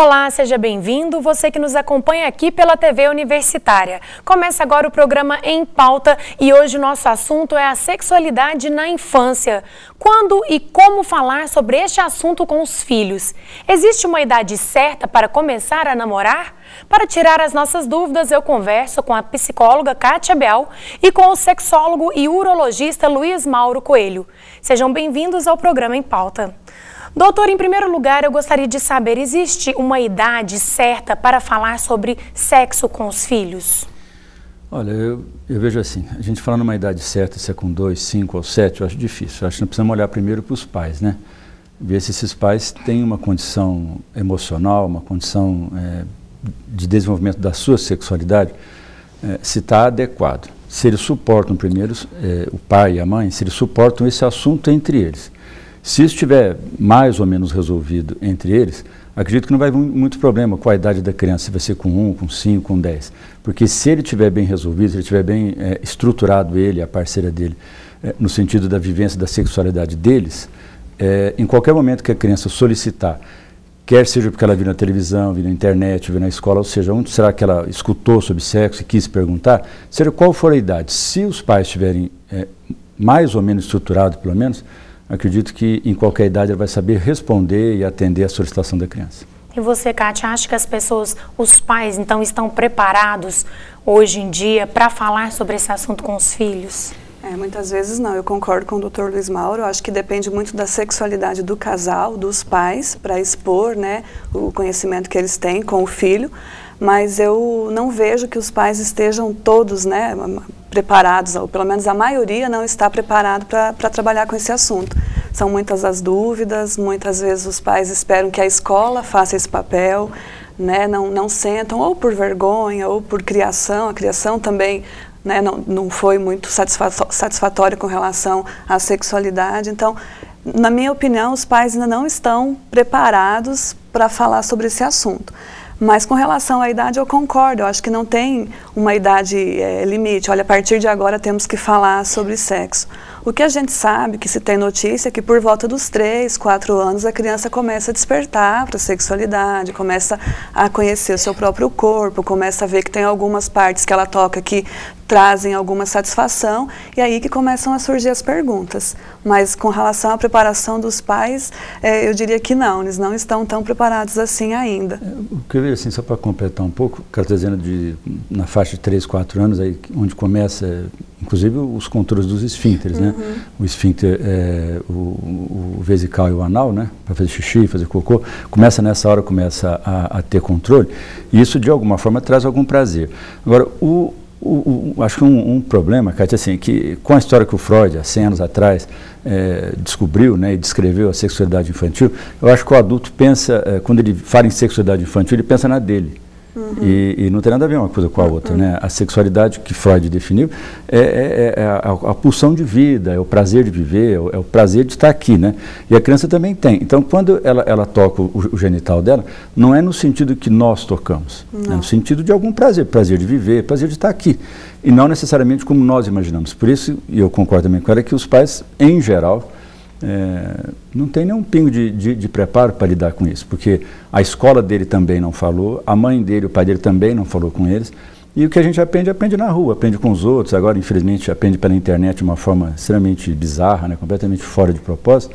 Olá, seja bem-vindo, você que nos acompanha aqui pela TV Universitária. Começa agora o programa Em Pauta e hoje o nosso assunto é a sexualidade na infância. Quando e como falar sobre este assunto com os filhos? Existe uma idade certa para começar a namorar? Para tirar as nossas dúvidas, eu converso com a psicóloga Kátia Beal e com o sexólogo e urologista Luiz Mauro Coelho. Sejam bem-vindos ao programa Em Pauta. Doutor, em primeiro lugar, eu gostaria de saber, existe uma idade certa para falar sobre sexo com os filhos? Olha, eu vejo assim, a gente falando numa idade certa, se é com 2, 5 ou 7, eu acho difícil. Eu acho que nós precisamos olhar primeiro para os pais, né? Ver se esses pais têm uma condição emocional, uma condição de desenvolvimento da sua sexualidade, se está adequado. Se eles suportam primeiro, o pai e a mãe, se eles suportam esse assunto entre eles. Se isso estiver mais ou menos resolvido entre eles, acredito que não vai haver muito problema com a idade da criança, se vai ser com 1, com 5, com 10. Porque se ele estiver bem resolvido, se ele estiver bem estruturado, ele, a parceira dele, no sentido da vivência da sexualidade deles, em qualquer momento que a criança solicitar, quer seja porque ela viu na televisão, viu na internet, viu na escola, ou seja, onde será que ela escutou sobre sexo e quis perguntar, seja qual for a idade, se os pais estiverem mais ou menos estruturados, pelo menos, acredito que em qualquer idade ela vai saber responder e atender a solicitação da criança. E você, Kátia, acha que as pessoas, os pais, então, estão preparados hoje em dia para falar sobre esse assunto com os filhos? Muitas vezes não, eu concordo com o Dr. Luiz Mauro, eu acho que depende muito da sexualidade do casal, dos pais, para expor, né, o conhecimento que eles têm com o filho, mas eu não vejo que os pais estejam todos, né, preparados, ou pelo menos a maioria não está preparado para trabalhar com esse assunto. São muitas as dúvidas, muitas vezes os pais esperam que a escola faça esse papel, né, não sentam ou por vergonha ou por criação, a criação também, né, não foi muito satisfatória com relação à sexualidade. Então, na minha opinião, os pais ainda não estão preparados para falar sobre esse assunto. Mas com relação à idade eu concordo, eu acho que não tem uma idade limite, olha, a partir de agora temos que falar sobre sexo. O que a gente sabe, que se tem notícia, é que por volta dos 3, 4 anos a criança começa a despertar para a sexualidade, começa a conhecer o seu próprio corpo, começa a ver que tem algumas partes que ela toca que trazem alguma satisfação, e aí que começam a surgir as perguntas. Mas com relação à preparação dos pais, eu diria que não, eles não estão tão preparados assim ainda. O que eu vejo, assim, só para completar um pouco, o que está dizendo na faixa de 3, 4 anos, aí, onde começa, inclusive, os controles dos esfíncteres, né? O esfíncter, o vesical e o anal, né? Para fazer xixi, fazer cocô, começa nessa hora, começa a ter controle, e isso, de alguma forma, traz algum prazer. Agora, acho que um problema, Kátia, assim, que com a história que o Freud, há 100 anos atrás, descobriu, né, e descreveu a sexualidade infantil, eu acho que o adulto pensa, quando ele fala em sexualidade infantil, ele pensa na dele. E não tem nada a ver uma coisa com a outra, né? A sexualidade que Freud definiu é a pulsão de vida, é o prazer de viver, é o prazer de estar aqui, né? E a criança também tem. Então, quando ela toca o genital dela, não é no sentido que nós tocamos, é no sentido de algum prazer, prazer de viver, prazer de estar aqui. E não necessariamente como nós imaginamos. Por isso, e eu concordo também com ela, que os pais, em geral, não tem nenhum pingo de preparo para lidar com isso, porque a escola dele também não falou, a mãe dele, o pai dele também não falou com eles, e o que a gente aprende na rua, aprende com os outros, agora infelizmente aprende pela internet de uma forma extremamente bizarra, né, completamente fora de propósito,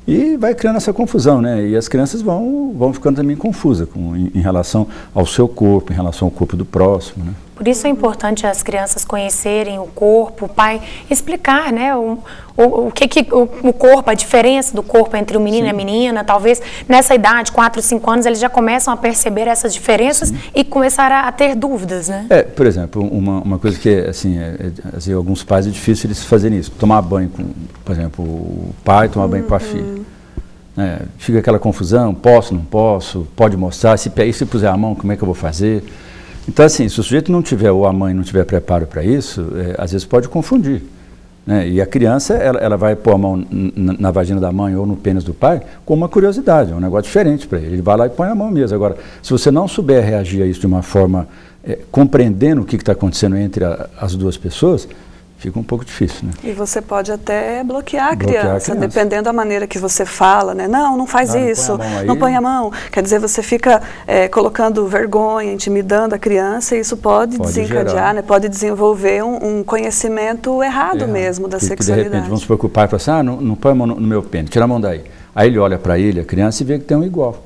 e vai criando essa confusão, né, e as crianças vão ficando também confusas em relação ao seu corpo, em relação ao corpo do próximo, né. Por isso é importante as crianças conhecerem o corpo, o pai explicar, né, o corpo, a diferença do corpo entre o menino e a menina. Talvez nessa idade, 4, 5 anos, eles já começam a perceber essas diferenças e começar a ter dúvidas, né? Por exemplo, uma coisa que assim, alguns pais é difícil eles fazerem isso, tomar banho com, por exemplo, o pai tomar banho com a filha. Fica aquela confusão, posso, não posso, pode mostrar, se puser a mão, como é que eu vou fazer? Então, assim, se o sujeito não tiver, ou a mãe não tiver preparo para isso, às vezes pode confundir, né? E a criança, ela vai pôr a mão na vagina da mãe ou no pênis do pai com uma curiosidade, é um negócio diferente para ele. Ele vai lá e põe a mão mesmo. Agora, se você não souber reagir a isso de uma forma compreendendo o que está acontecendo entre as duas pessoas, fica um pouco difícil, né? E você pode até bloquear a criança, dependendo da maneira que você fala, né? Não faz isso, não põe a mão. Quer dizer, você fica colocando vergonha, intimidando a criança, e isso pode desencadear, né? Pode desenvolver um conhecimento errado mesmo da sexualidade. De repente, vamos se preocupar e falar assim, não põe a mão no meu pênis, tira a mão daí. Aí ele olha para ele, a criança, e vê que tem um igual.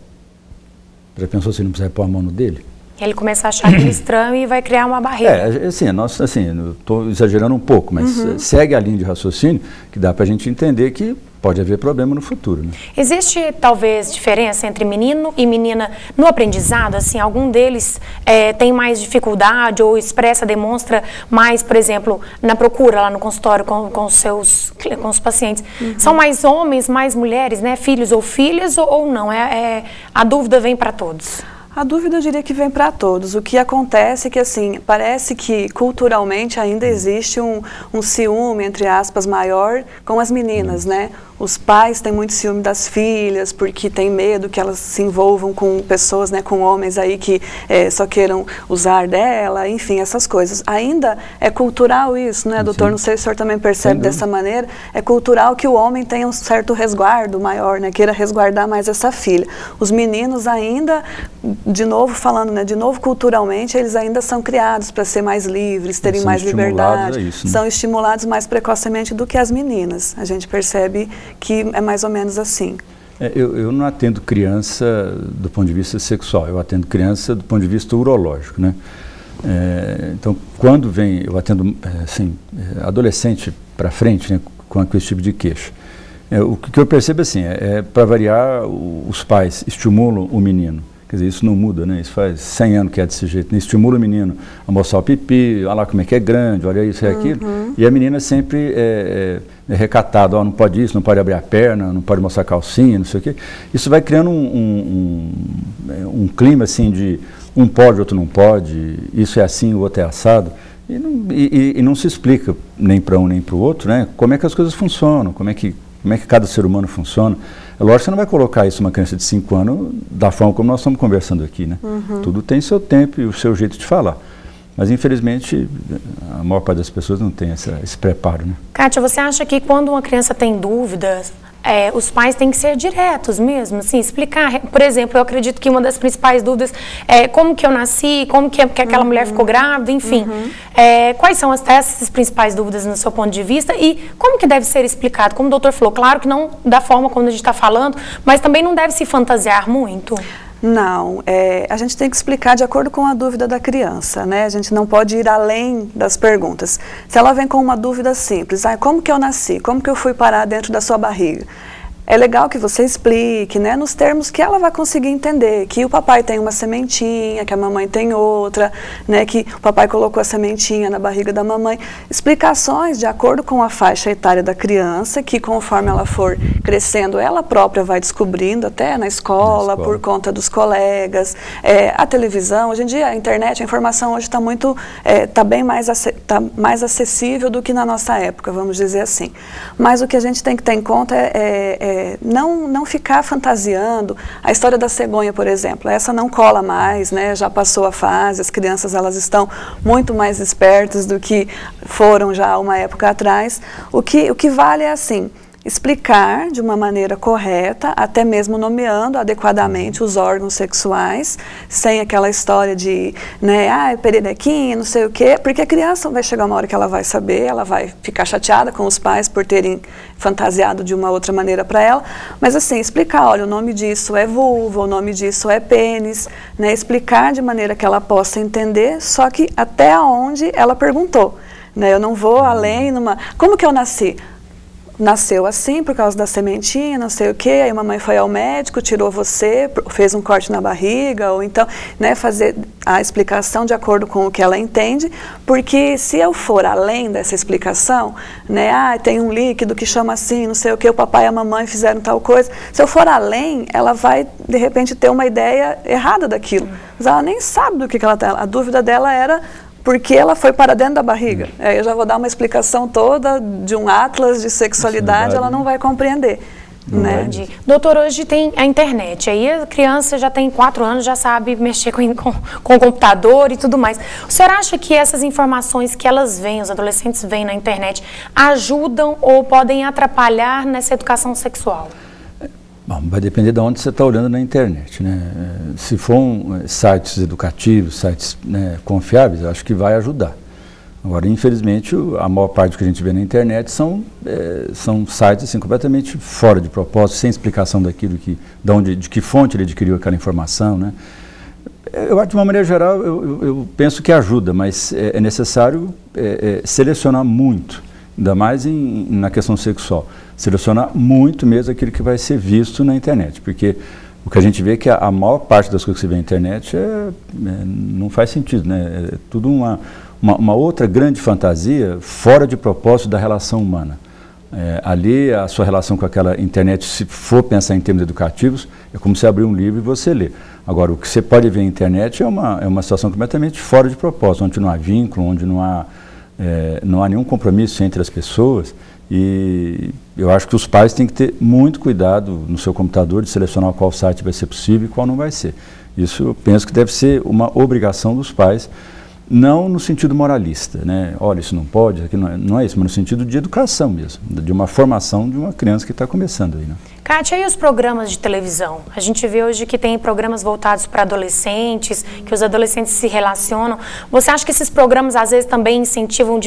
Já pensou se não precisa pôr a mão no dele? Ele começa a achar aquilo estranho e vai criar uma barreira. Assim, eu estou exagerando um pouco, mas segue a linha de raciocínio que dá para a gente entender que pode haver problema no futuro. Né? Existe, talvez, diferença entre menino e menina no aprendizado? Assim, algum deles tem mais dificuldade ou demonstra mais, por exemplo, na procura lá no consultório com os pacientes? São mais homens, mais mulheres, né? Filhos ou filhas ou não? A dúvida vem para todos. A dúvida eu diria que vem para todos. O que acontece é que, assim, parece que culturalmente ainda existe um ciúme, entre aspas, maior com as meninas, né? Os pais têm muito ciúme das filhas porque tem medo que elas se envolvam com pessoas, né, com homens aí que só queiram usar dela, enfim, essas coisas. Ainda é cultural isso, né, doutor? Não sei se o senhor também percebe dessa maneira. É cultural que o homem tenha um certo resguardo maior, né, queira resguardar mais essa filha. Os meninos ainda, de novo falando, né, de novo culturalmente, eles ainda são criados para ser mais livres, terem mais liberdade. Isso, né? São estimulados mais precocemente do que as meninas. A gente percebe que é mais ou menos assim. Eu não atendo criança do ponto de vista sexual, eu atendo criança do ponto de vista urológico, né? Então, quando eu atendo adolescente para frente, né, com esse tipo de queixa. O que eu percebo assim, para variar, os pais estimulam o menino. Quer dizer, isso não muda, né? Isso faz 100 anos que é desse jeito. Né? Estimula o menino a mostrar o pipi, olha lá como é que é grande, olha isso e aquilo. E a menina sempre é recatada, não pode isso, não pode abrir a perna, não pode mostrar calcinha, não sei o quê. Isso vai criando um clima assim de um pode, outro não pode, isso é assim, o outro é assado. E não se explica nem para um nem para o outro, né? Como é que as coisas funcionam, como é que cada ser humano funciona. É lógico que você não vai colocar isso numa criança de 5 anos da forma como nós estamos conversando aqui, né? Tudo tem seu tempo e o seu jeito de falar. Mas, infelizmente, a maior parte das pessoas não tem esse preparo, né? Kátia, você acha que quando uma criança tem dúvidas, os pais têm que ser diretos mesmo, assim, explicar? Por exemplo, eu acredito que uma das principais dúvidas é como que eu nasci, como que aquela mulher ficou grávida, enfim. Quais são essas principais dúvidas no seu ponto de vista e como que deve ser explicado? Como o doutor falou, claro que não da forma como a gente está falando, mas também não deve se fantasiar muito. Não, a gente tem que explicar de acordo com a dúvida da criança, né? A gente não pode ir além das perguntas. Se ela vem com uma dúvida simples, como que eu nasci? Como que eu fui parar dentro da sua barriga? É legal que você explique, né, nos termos que ela vai conseguir entender, que o papai tem uma sementinha, que a mamãe tem outra, né, que o papai colocou a sementinha na barriga da mamãe. Explicações de acordo com a faixa etária da criança, que conforme ela for crescendo, ela própria vai descobrindo, até na escola, por conta dos colegas, a televisão. Hoje em dia, a internet, a informação hoje está muito, tá mais acessível do que na nossa época, vamos dizer assim. Mas o que a gente tem que ter em conta não ficar fantasiando. A história da cegonha, por exemplo, essa não cola mais, né? Já passou a fase, as crianças elas estão muito mais espertas do que foram já uma época atrás. O que vale é assim, explicar de uma maneira correta, até mesmo nomeando adequadamente os órgãos sexuais, sem aquela história de, né, pererequinha, não sei o quê, porque a criança vai chegar uma hora que ela vai saber, ela vai ficar chateada com os pais por terem fantasiado de uma outra maneira para ela, mas assim, explicar, olha, o nome disso é vulva, o nome disso é pênis, né, explicar de maneira que ela possa entender, só que até onde ela perguntou, né, eu não vou além como que eu nasci? Nasceu assim por causa da sementinha, não sei o quê, aí a mamãe foi ao médico, tirou você, fez um corte na barriga, ou então, né, fazer a explicação de acordo com o que ela entende, porque se eu for além dessa explicação, né, tem um líquido que chama assim, não sei o quê, o papai e a mamãe fizeram tal coisa, se eu for além, ela vai, de repente, ter uma ideia errada daquilo, mas ela nem sabe do que ela está, a dúvida dela era porque ela foi para dentro da barriga. Eu já vou dar uma explicação toda de um atlas de sexualidade, ela não vai compreender. Né? Doutor, hoje tem a internet, aí a criança já tem 4 anos, já sabe mexer com o computador e tudo mais. O senhor acha que essas informações que elas veem, os adolescentes veem na internet, ajudam ou podem atrapalhar nessa educação sexual? Bom, vai depender de onde você está olhando na internet, né? Se for sites educativos, sites, né, confiáveis, eu acho que vai ajudar. Agora, infelizmente, a maior parte do que a gente vê na internet são sites assim, completamente fora de propósito, sem explicação daquilo de que fonte ele adquiriu aquela informação, né? Eu acho, de uma maneira geral, eu penso que ajuda, mas é necessário selecionar muito, ainda mais na questão sexual. Selecionar muito mesmo aquilo que vai ser visto na internet, porque o que a gente vê é que a maior parte das coisas que você vê na internet não faz sentido, né? É tudo uma outra grande fantasia fora de propósito da relação humana. Ali, a sua relação com aquela internet, se for pensar em termos educativos, é como se abrir um livro e você ler. Agora, o que você pode ver na internet é uma situação completamente fora de propósito, onde não há vínculo, onde não há nenhum compromisso entre as pessoas. E eu acho que os pais têm que ter muito cuidado no seu computador de selecionar qual site vai ser possível e qual não vai ser. Isso eu penso que deve ser uma obrigação dos pais, não no sentido moralista, né? Olha, isso não pode, isso aqui não é isso, mas no sentido de educação mesmo, de uma formação de uma criança que está começando aí, né? Kátia, e os programas de televisão? A gente vê hoje que tem programas voltados para adolescentes, que os adolescentes se relacionam. Você acha que esses programas às vezes também incentivam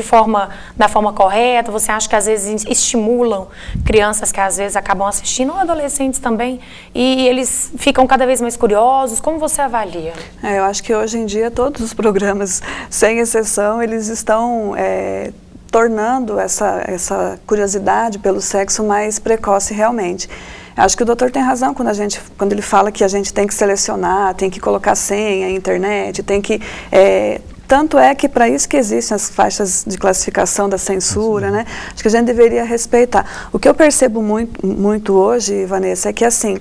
da forma correta? Você acha que às vezes estimulam crianças que às vezes acabam assistindo, ou adolescentes também, e eles ficam cada vez mais curiosos? Como você avalia? Eu acho que hoje em dia todos os programas, sem exceção, eles estão tornando essa curiosidade pelo sexo mais precoce realmente. Acho que o doutor tem razão quando ele fala que a gente tem que selecionar, tem que colocar senha, internet, tem que... tanto é que para isso que existem as faixas de classificação da censura, né? Acho que a gente deveria respeitar. O que eu percebo muito hoje, Vanessa, é que assim...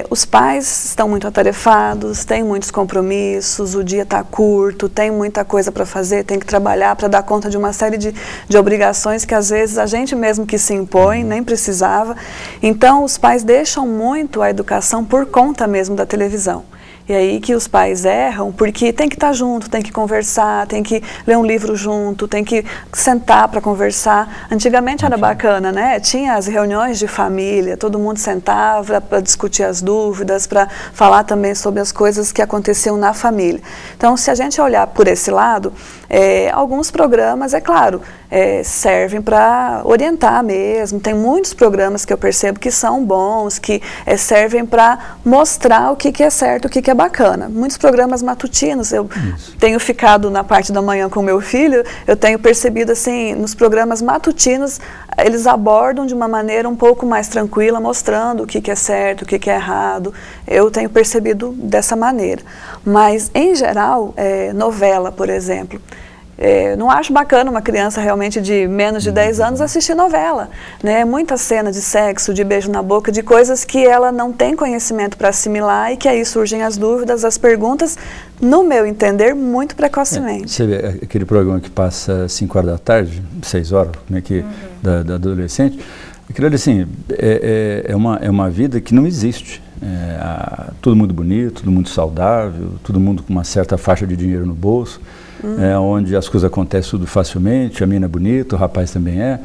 os pais estão muito atarefados, têm muitos compromissos, o dia está curto, tem muita coisa para fazer, tem que trabalhar para dar conta de uma série de obrigações que às vezes a gente mesmo que se impõe, nem precisava. Então os pais deixam muito a educação por conta mesmo da televisão. E aí que os pais erram, porque tem que estar junto, tem que conversar, tem que ler um livro junto, tem que sentar para conversar. Antigamente era bacana, né? Tinha as reuniões de família, todo mundo sentava para discutir as dúvidas, para falar também sobre as coisas que aconteciam na família. Então, se a gente olhar por esse lado, alguns programas, é claro, servem para orientar mesmo. Tem muitos programas que eu percebo que são bons, que servem para mostrar o que é certo, o que é bacana. Muitos programas matutinos, eu tenho ficado na parte da manhã com meu filho, eu tenho percebido assim, nos programas matutinos, eles abordam de uma maneira um pouco mais tranquila, mostrando o que é certo, o que é errado. Eu tenho percebido dessa maneira. Mas, em geral, novela, por exemplo, não acho bacana uma criança realmente de menos de 10 anos assistir novela, né? Muita cena de sexo, de beijo na boca, de coisas que ela não tem conhecimento para assimilar e que aí surgem as dúvidas, as perguntas, no meu entender, muito precocemente. Você vê aquele programa que passa 5 horas da tarde, 6 horas, né, da adolescente, aquilo ali, assim, é uma vida que não existe. Todo mundo bonito, todo mundo saudável, todo mundo com uma certa faixa de dinheiro no bolso, onde as coisas acontecem tudo facilmente, a menina é bonita, o rapaz também é.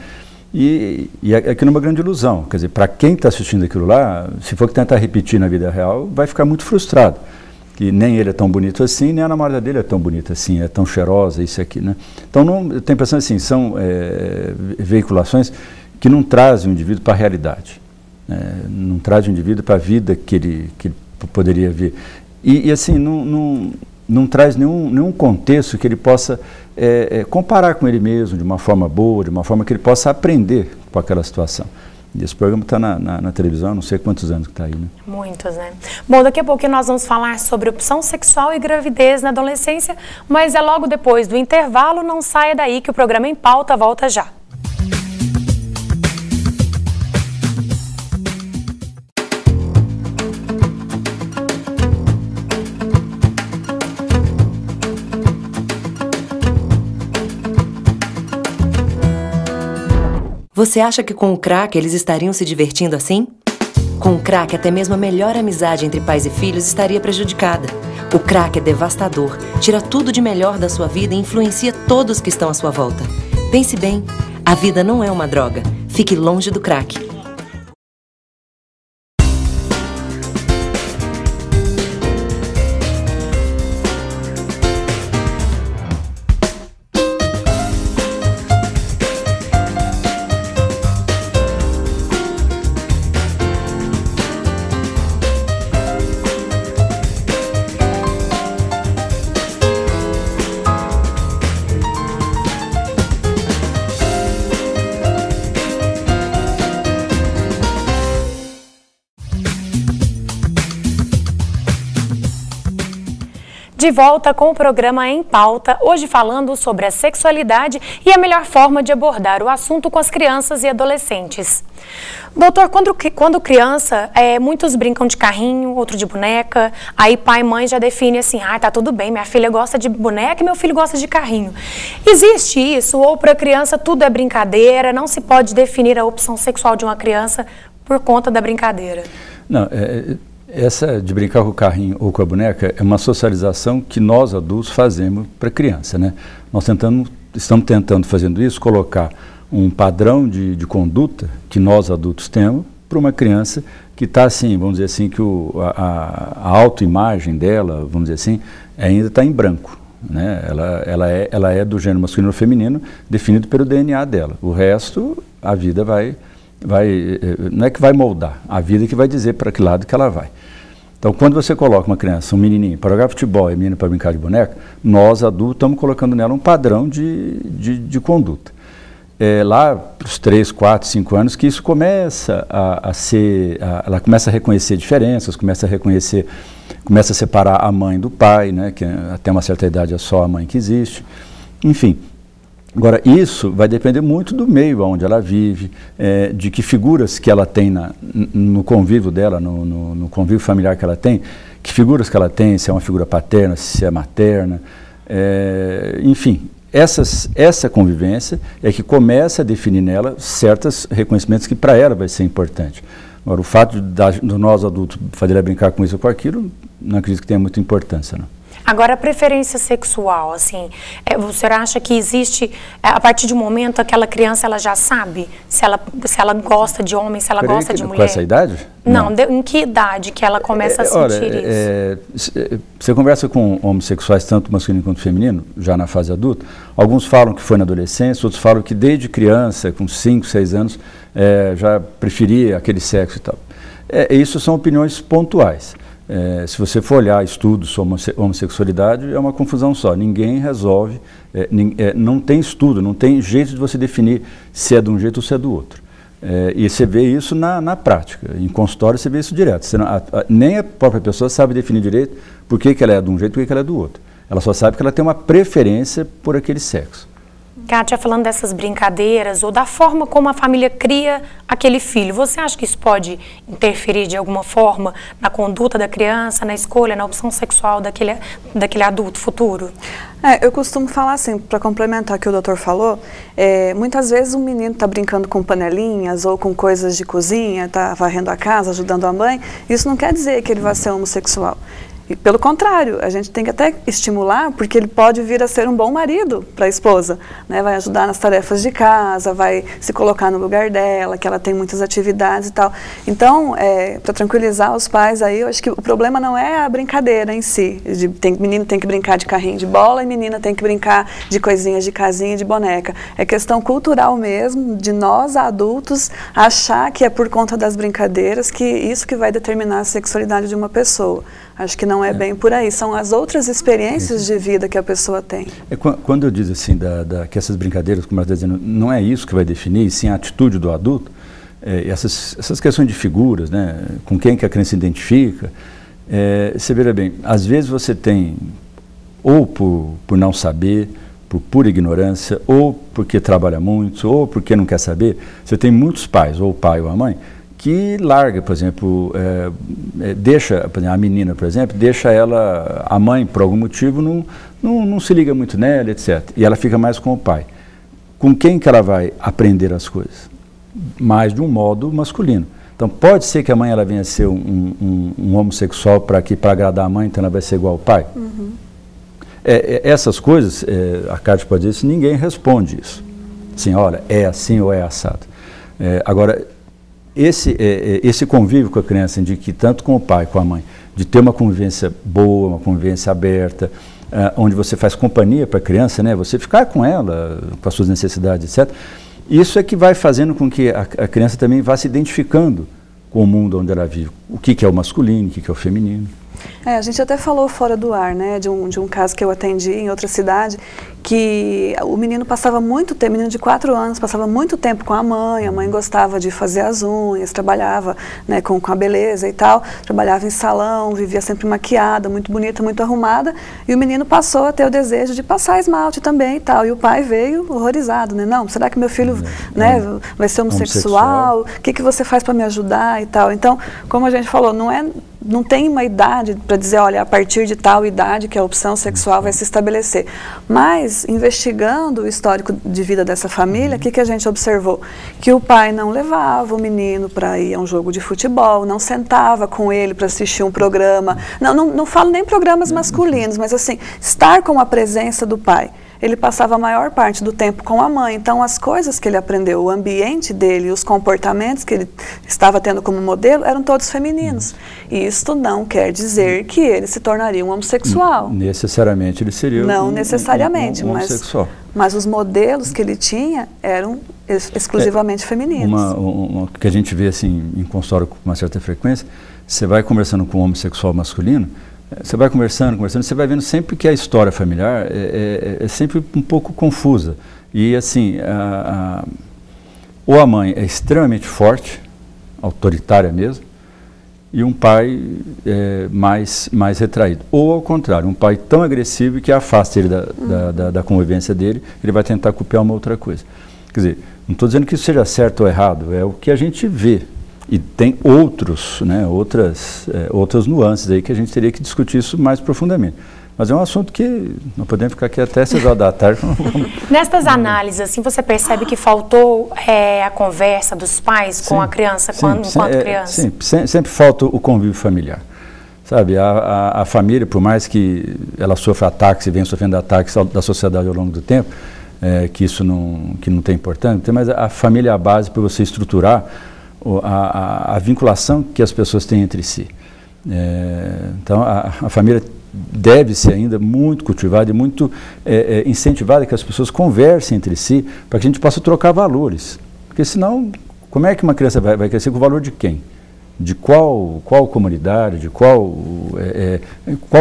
E aquilo é uma grande ilusão. Quer dizer, para quem está assistindo aquilo lá, se for que tentar repetir na vida real, vai ficar muito frustrado. Que nem ele é tão bonito assim, nem a namorada dele é tão bonita assim, é tão cheirosa, isso aqui, né? Então, eu tenho a impressão assim, são veiculações que não trazem o indivíduo para a realidade. Não trazem o indivíduo para a vida que ele poderia ver. E assim, não traz nenhum contexto que ele possa comparar com ele mesmo de uma forma boa, de uma forma que ele possa aprender com aquela situação. E esse programa está na televisão, não sei quantos anos que está aí, né? Muitos, né? Bom, daqui a pouquinho nós vamos falar sobre opção sexual e gravidez na adolescência, mas é logo depois do intervalo. Não saia daí que o programa Em Pauta volta já. Você acha que com o crack eles estariam se divertindo assim? Com o crack, até mesmo a melhor amizade entre pais e filhos estaria prejudicada. O crack é devastador, tira tudo de melhor da sua vida e influencia todos que estão à sua volta. Pense bem, a vida não é uma droga. Fique longe do crack. De volta com o programa Em Pauta, hoje falando sobre a sexualidade e a melhor forma de abordar o assunto com as crianças e adolescentes. Doutor, quando criança, muitos brincam de carrinho, outro de boneca, aí pai e mãe já definem assim, tá tudo bem, minha filha gosta de boneca e meu filho gosta de carrinho. Existe isso ou para a criança tudo é brincadeira, não se pode definir a opção sexual de uma criança por conta da brincadeira? Não, essa de brincar com o carrinho ou com a boneca é uma socialização que nós adultos fazemos para a criança, né? Nós estamos tentando, fazendo isso, colocar um padrão de conduta que nós adultos temos para uma criança que está assim, vamos dizer assim, que a autoimagem dela, vamos dizer assim, ainda está em branco, né? Ela é do gênero masculino ou feminino definido pelo DNA dela. O resto, a vida não é que vai moldar, a vida que vai dizer para que lado que ela vai. Então, quando você coloca uma criança, um menininho, para jogar futebol e menino para brincar de boneca, nós adultos estamos colocando nela um padrão de conduta. Lá para os 3, 4, 5 anos que isso começa ela começa a reconhecer diferenças, começa a separar a mãe do pai, né, que até uma certa idade é só a mãe que existe, enfim. Agora, isso vai depender muito do meio onde ela vive, de que figuras que ela tem no convívio dela, no convívio familiar que ela tem, que figuras que ela tem, se é uma figura paterna, se é materna, enfim. Essa convivência é que começa a definir nela certos reconhecimentos que para ela vai ser importante. Agora, o fato de nós adultos fazer ela brincar com isso ou com aquilo, não acredito que tenha muita importância, não. Agora, a preferência sexual, assim, você acha que existe, a partir de um momento, aquela criança ela já sabe se ela gosta de homem, se ela gosta de mulher? Com essa idade? Não, em que idade que ela começa a sentir isso? Você conversa com homossexuais, tanto masculino quanto feminino, já na fase adulta, alguns falam que foi na adolescência, outros falam que desde criança, com 5, 6 anos, já preferia aquele sexo e tal. Isso são opiniões pontuais. Se você for olhar estudos sobre homossexualidade, é uma confusão só. Ninguém resolve, não tem estudo, não tem jeito de você definir se é de um jeito ou se é do outro. E você vê isso na prática. Em consultório você vê isso direto. Nem a própria pessoa sabe definir direito por que ela é de um jeito e por que ela é do outro. Ela só sabe que ela tem uma preferência por aquele sexo. Kátia, falando dessas brincadeiras ou da forma como a família cria aquele filho, você acha que isso pode interferir de alguma forma na conduta da criança, na escolha, na opção sexual daquele adulto futuro? Eu costumo falar assim, para complementar o que o doutor falou, muitas vezes um menino está brincando com panelinhas ou com coisas de cozinha, está varrendo a casa, ajudando a mãe, isso não quer dizer que ele vai ser homossexual. E, pelo contrário, a gente tem que até estimular, porque ele pode vir a ser um bom marido para a esposa, né? Vai ajudar nas tarefas de casa, vai se colocar no lugar dela, que ela tem muitas atividades e tal. Então, para tranquilizar os pais aí, eu acho que o problema não é a brincadeira em si. Menino tem que brincar de carrinho de bola e menina tem que brincar de coisinhas de casinha, de boneca. É questão cultural mesmo, de nós adultos achar que é por conta das brincadeiras que isso que vai determinar a sexualidade de uma pessoa. Acho que não é bem por aí, são as outras experiências de vida que a pessoa tem. Quando eu digo assim, que essas brincadeiras, como ela está dizendo, não é isso que vai definir, sim a atitude do adulto, essas questões de figuras, né, com quem que a criança se identifica, você veja bem, às vezes você tem, ou por não saber, por pura ignorância, ou porque trabalha muito, ou porque não quer saber, você tem muitos pais, ou o pai ou a mãe, que larga, por exemplo, deixa a menina, por exemplo, deixa ela, a mãe, por algum motivo, não se liga muito nela, etc. E ela fica mais com o pai. Com quem que ela vai aprender as coisas? Mais de um modo masculino. Então pode ser que a mãe ela venha a ser um homossexual para agradar a mãe, então ela vai ser igual ao pai? Essas coisas, a Cátia pode dizer isso, ninguém responde isso. Assim, olha, é assim ou é assado. Agora, esse convívio com a criança, de que tanto com o pai, com a mãe, de ter uma convivência boa, uma convivência aberta, onde você faz companhia para a criança, né? Você ficar com ela, com as suas necessidades, etc. Isso é que vai fazendo com que a criança também vá se identificando com o mundo onde ela vive. O que é o masculino, o que é o feminino. A gente até falou fora do ar, né, de um caso que eu atendi em outra cidade, que o menino passava muito tempo, menino de 4 anos, passava muito tempo com a mãe gostava de fazer as unhas, trabalhava, né, com a beleza e tal, trabalhava em salão, vivia sempre maquiada, muito bonita, muito arrumada, e o menino passou a ter o desejo de passar esmalte também e tal, e o pai veio horrorizado, né, não, será que meu filho né, vai ser homossexual? O que você faz para me ajudar e tal? Então, como a gente falou, não tem uma idade para dizer, olha, a partir de tal idade que a opção sexual vai se estabelecer. Mas, investigando o histórico de vida dessa família, o que a gente observou? Que o pai não levava o menino para ir a um jogo de futebol, não sentava com ele para assistir um programa. Não falo nem programas masculinos, mas assim, estar com a presença do pai. Ele passava a maior parte do tempo com a mãe, então as coisas que ele aprendeu, o ambiente dele, os comportamentos que ele estava tendo como modelo, eram todos femininos. E isto não quer dizer que ele se tornaria um homossexual. Necessariamente ele seria não necessariamente, um homossexual. Mas os modelos que ele tinha eram exclusivamente femininos. Uma que a gente vê assim, em consultório com uma certa frequência, você vai conversando com um homossexual masculino, você vai conversando, você vai vendo sempre que a história familiar é sempre um pouco confusa. E assim, ou a mãe é extremamente forte, autoritária mesmo, e um pai mais retraído. Ou ao contrário, um pai tão agressivo que afasta ele da convivência dele, ele vai tentar copiar uma outra coisa. Quer dizer, não estou dizendo que isso seja certo ou errado, é o que a gente vê. E tem outras nuances aí que a gente teria que discutir isso mais profundamente. Mas é um assunto que não podemos ficar aqui até 6 horas da tarde. Nestas análises, assim, você percebe que faltou a conversa dos pais com a criança, enquanto criança? Sim, sempre falta o convívio familiar. Sabe, a família, por mais que ela sofra ataques e venha sofrendo ataques da sociedade ao longo do tempo, que isso não tem importância, mas a família é a base para você estruturar a vinculação que as pessoas têm entre si. Então, a família deve ser ainda muito cultivada e muito incentivada que as pessoas conversem entre si para que a gente possa trocar valores. Porque senão, como é que uma criança vai crescer com o valor de quem? De qual comunidade, de qual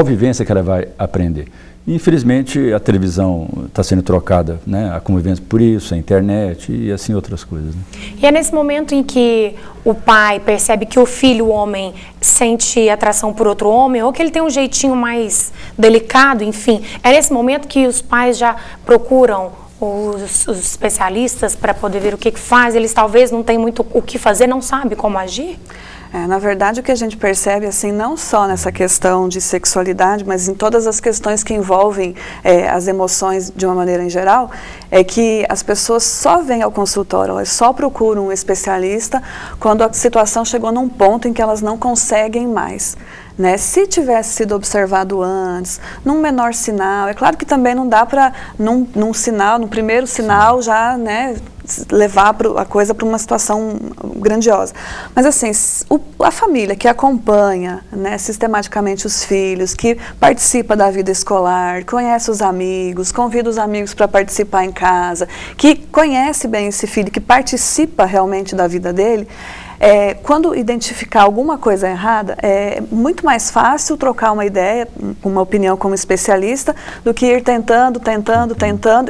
vivência que ela vai aprender? Infelizmente, a televisão está sendo trocada, né, a convivência por isso, a internet e assim outras coisas. Né? E é nesse momento em que o pai percebe que o filho, o homem, sente atração por outro homem, ou que ele tem um jeitinho mais delicado, enfim, é nesse momento que os pais já procuram os especialistas para poder ver o que faz, eles talvez não têm muito o que fazer, não sabem como agir? Na verdade, o que a gente percebe, assim, não só nessa questão de sexualidade, mas em todas as questões que envolvem as emoções de uma maneira em geral, é que as pessoas só vêm ao consultório, elas só procuram um especialista quando a situação chegou num ponto em que elas não conseguem mais. Né? Se tivesse sido observado antes, num menor sinal, é claro que também não dá para, num sinal, no primeiro sinal, já, né, levar a coisa para uma situação grandiosa. Mas assim, a família que acompanha, né, sistematicamente os filhos, que participa da vida escolar, conhece os amigos, convida os amigos para participar em casa, que conhece bem esse filho, que participa realmente da vida dele, quando identificar alguma coisa errada, é muito mais fácil trocar uma ideia, uma opinião como especialista, do que ir tentando,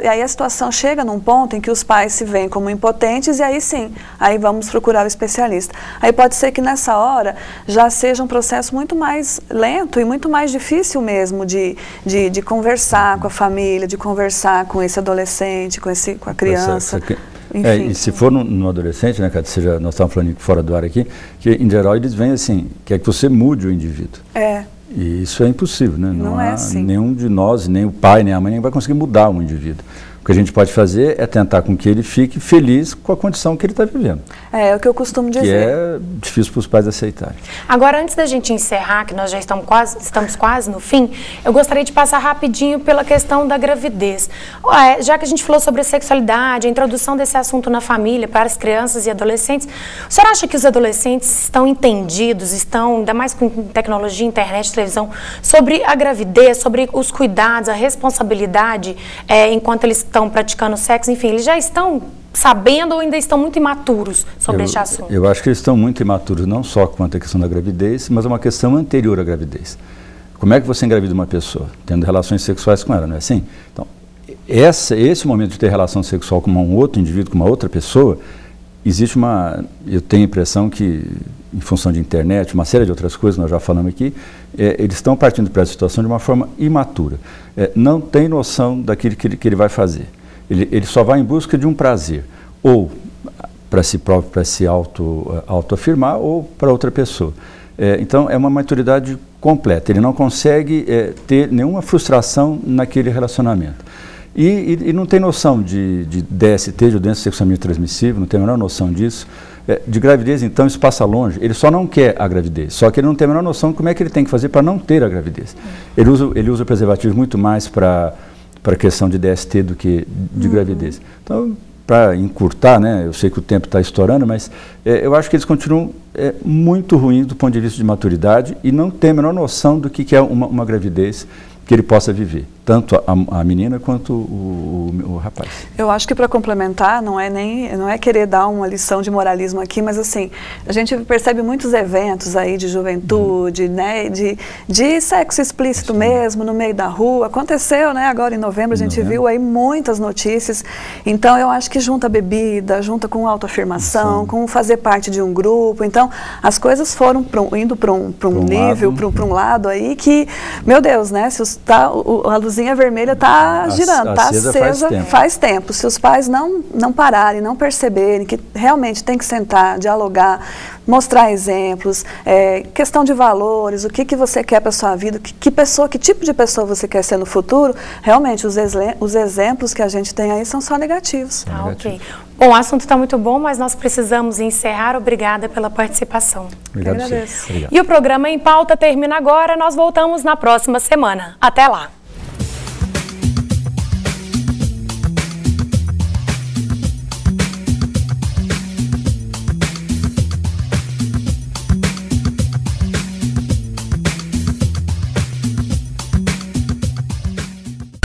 e aí a situação chega num ponto em que os pais se veem como impotentes, e aí sim, aí vamos procurar o especialista. Aí pode ser que nessa hora já seja um processo muito mais lento e muito mais difícil mesmo de conversar com a família, de conversar com esse adolescente, com a criança. E se for no adolescente, né, Cátia, nós estávamos falando fora do ar aqui, que em geral eles vêm assim, quer que você mude o indivíduo. E isso é impossível, né? Não há assim. Nenhum de nós, nem o pai, nem a mãe, nem vai conseguir mudar um indivíduo. O que a gente pode fazer é tentar com que ele fique feliz com a condição que ele está vivendo. É o que eu costumo dizer. Que é difícil para os pais aceitarem. Agora, antes da gente encerrar, que nós já estamos quase no fim, eu gostaria de passar rapidinho pela questão da gravidez. Já que a gente falou sobre a sexualidade, a introdução desse assunto na família para as crianças e adolescentes, o senhor acha que os adolescentes estão entendidos, ainda mais com tecnologia, internet, televisão, sobre a gravidez, sobre os cuidados, a responsabilidade enquanto eles estão praticando sexo, enfim, eles já estão sabendo ou ainda estão muito imaturos sobre este assunto? Eu acho que eles estão muito imaturos, não só quanto à questão da gravidez, mas é uma questão anterior à gravidez. Como é que você engravida uma pessoa? Tendo relações sexuais com ela, não é assim? Então, esse momento de ter relação sexual com um outro indivíduo, com uma outra pessoa, existe eu tenho a impressão que, em função de internet, uma série de outras coisas, nós já falamos aqui, eles estão partindo para essa situação de uma forma imatura. Não tem noção daquilo que ele vai fazer. Ele só vai em busca de um prazer, ou para si próprio, para se autoafirmar, ou para outra pessoa. Então, é uma maturidade completa. Ele não consegue ter nenhuma frustração naquele relacionamento. E não tem noção de DST, de doença sexualmente transmissível, não tem a menor noção disso. De gravidez, então, isso passa longe. Ele só não quer a gravidez, só que ele não tem a menor noção de como é que ele tem que fazer para não ter a gravidez. Ele usa preservativo muito mais para a questão de DST do que de gravidez. Então, para encurtar, né, eu sei que o tempo está estourando, mas eu acho que eles continuam muito ruins do ponto de vista de maturidade e não têm a menor noção do que é uma gravidez que ele possa viver, tanto a menina quanto o rapaz. Eu acho que, para complementar, não é querer dar uma lição de moralismo aqui, mas assim, a gente percebe muitos eventos aí de juventude, né, de sexo explícito mesmo, no meio da rua. Aconteceu, né, agora em novembro, a gente viu aí muitas notícias. Então, eu acho que junta bebida, junta com autoafirmação, com fazer parte de um grupo. Então, as coisas foram indo para um nível, para um lado aí que, meu Deus, né, se a luzinha vermelha está girando, está acesa faz tempo. Se os pais não pararem, não perceberem que realmente tem que sentar, dialogar, mostrar exemplos, questão de valores, o que você quer para a sua vida, que tipo de pessoa você quer ser no futuro, realmente os exemplos que a gente tem aí são só negativos. Ok. Bom, o assunto está muito bom, mas nós precisamos encerrar. Obrigada pela participação. Obrigado. E o programa Em Pauta termina agora. Nós voltamos na próxima semana. Até lá!